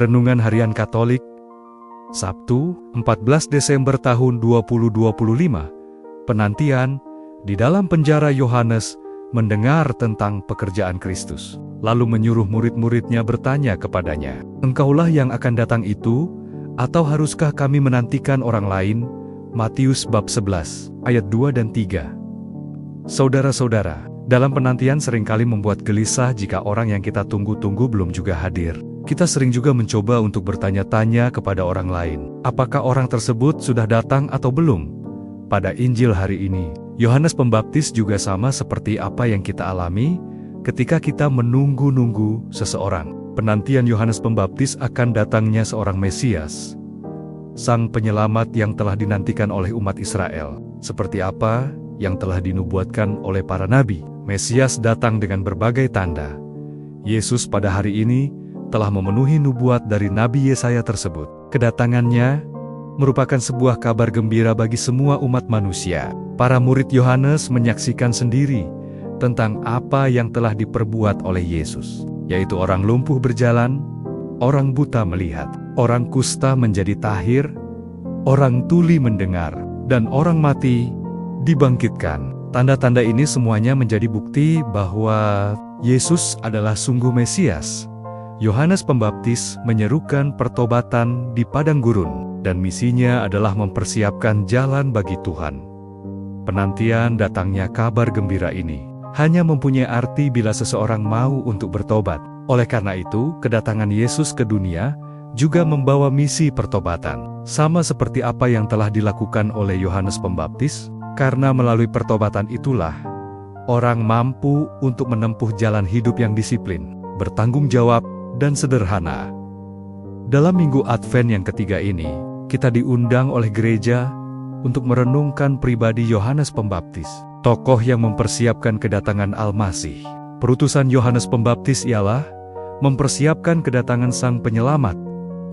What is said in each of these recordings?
Renungan Harian Katolik, Sabtu, 14 Desember tahun 2025. Penantian di dalam penjara. Yohanes mendengar tentang pekerjaan Kristus, lalu menyuruh murid-muridnya bertanya kepadanya, "Engkaulah yang akan datang itu, atau haruskah kami menantikan orang lain?" Matius bab 11, ayat 2 dan 3. Saudara-saudara, dalam penantian seringkali membuat gelisah jika orang yang kita tunggu-tunggu belum juga hadir. Kita sering juga mencoba untuk bertanya-tanya kepada orang lain, apakah orang tersebut sudah datang atau belum? Pada Injil hari ini, Yohanes Pembaptis juga sama seperti apa yang kita alami ketika kita menunggu-nunggu seseorang. Penantian Yohanes Pembaptis akan datangnya seorang Mesias, Sang Penyelamat yang telah dinantikan oleh umat Israel. Seperti apa yang telah dinubuatkan oleh para nabi, Mesias datang dengan berbagai tanda. Yesus pada hari ini telah memenuhi nubuat dari Nabi Yesaya tersebut. Kedatangannya merupakan sebuah kabar gembira bagi semua umat manusia. Para murid Yohanes menyaksikan sendiri tentang apa yang telah diperbuat oleh Yesus, yaitu orang lumpuh berjalan, orang buta melihat, orang kusta menjadi tahir, orang tuli mendengar, dan orang mati dibangkitkan. Tanda-tanda ini semuanya menjadi bukti bahwa Yesus adalah sungguh Mesias. Yohanes Pembaptis menyerukan pertobatan di padang gurun, dan misinya adalah mempersiapkan jalan bagi Tuhan. Penantian datangnya kabar gembira ini hanya mempunyai arti bila seseorang mau untuk bertobat. Oleh karena itu, kedatangan Yesus ke dunia juga membawa misi pertobatan, sama seperti apa yang telah dilakukan oleh Yohanes Pembaptis. Karena melalui pertobatan itulah orang mampu untuk menempuh jalan hidup yang disiplin, bertanggung jawab, dan sederhana. Dalam Minggu Advent yang ketiga ini, kita diundang oleh gereja untuk merenungkan pribadi Yohanes Pembaptis, tokoh yang mempersiapkan kedatangan Al-Masih. Perutusan Yohanes Pembaptis ialah mempersiapkan kedatangan Sang Penyelamat,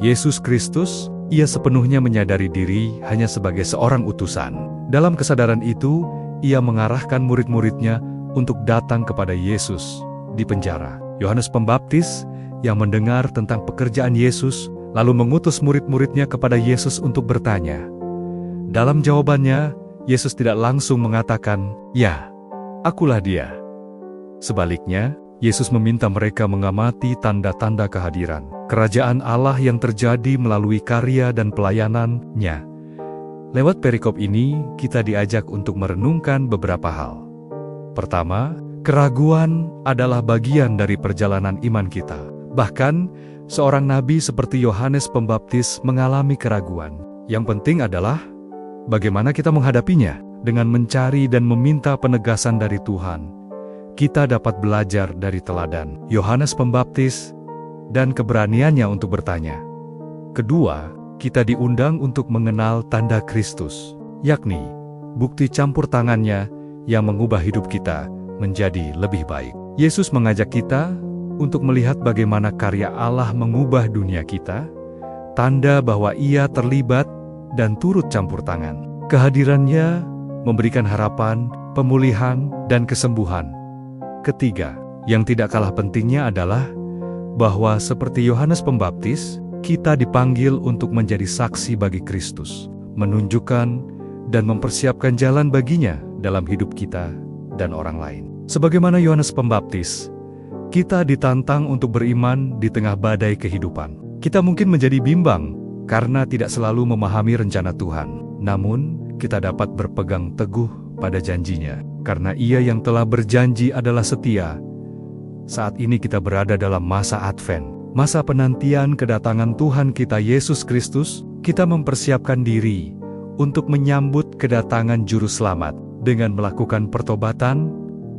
Yesus Kristus. Ia sepenuhnya menyadari diri hanya sebagai seorang utusan. Dalam kesadaran itu, ia mengarahkan murid-muridnya untuk datang kepada Yesus di penjara. Yohanes Pembaptis yang mendengar tentang pekerjaan Yesus, lalu mengutus murid-muridnya kepada Yesus untuk bertanya. Dalam jawabannya, Yesus tidak langsung mengatakan, "Ya, akulah dia." Sebaliknya, Yesus meminta mereka mengamati tanda-tanda kehadiran kerajaan Allah yang terjadi melalui karya dan pelayanan-Nya. Lewat perikop ini, kita diajak untuk merenungkan beberapa hal. Pertama, keraguan adalah bagian dari perjalanan iman kita. Bahkan, seorang nabi seperti Yohanes Pembaptis mengalami keraguan. Yang penting adalah bagaimana kita menghadapinya. Dengan mencari dan meminta penegasan dari Tuhan, kita dapat belajar dari teladan Yohanes Pembaptis dan keberaniannya untuk bertanya. Kedua, kita diundang untuk mengenal tanda Kristus, yakni bukti campur tangannya yang mengubah hidup kita menjadi lebih baik. Yesus mengajak kita untuk melihat bagaimana karya Allah mengubah dunia kita, tanda bahwa Ia terlibat dan turut campur tangan. Kehadirannya memberikan harapan, pemulihan, dan kesembuhan. Ketiga, yang tidak kalah pentingnya adalah bahwa seperti Yohanes Pembaptis, kita dipanggil untuk menjadi saksi bagi Kristus, menunjukkan dan mempersiapkan jalan baginya dalam hidup kita dan orang lain. Sebagaimana Yohanes Pembaptis, kita ditantang untuk beriman di tengah badai kehidupan. Kita mungkin menjadi bimbang karena tidak selalu memahami rencana Tuhan. Namun, kita dapat berpegang teguh pada janjinya, karena Ia yang telah berjanji adalah setia. Saat ini kita berada dalam masa Advent, masa penantian kedatangan Tuhan kita Yesus Kristus. Kita mempersiapkan diri untuk menyambut kedatangan Juru Selamat dengan melakukan pertobatan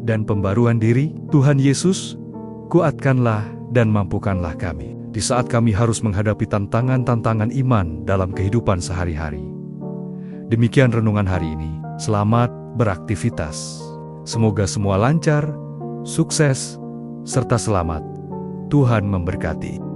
dan pembaruan diri. Tuhan Yesus, kuatkanlah dan mampukanlah kami di saat kami harus menghadapi tantangan-tantangan iman dalam kehidupan sehari-hari. Demikian renungan hari ini. Selamat beraktivitas. Semoga semua lancar, sukses, serta selamat. Tuhan memberkati.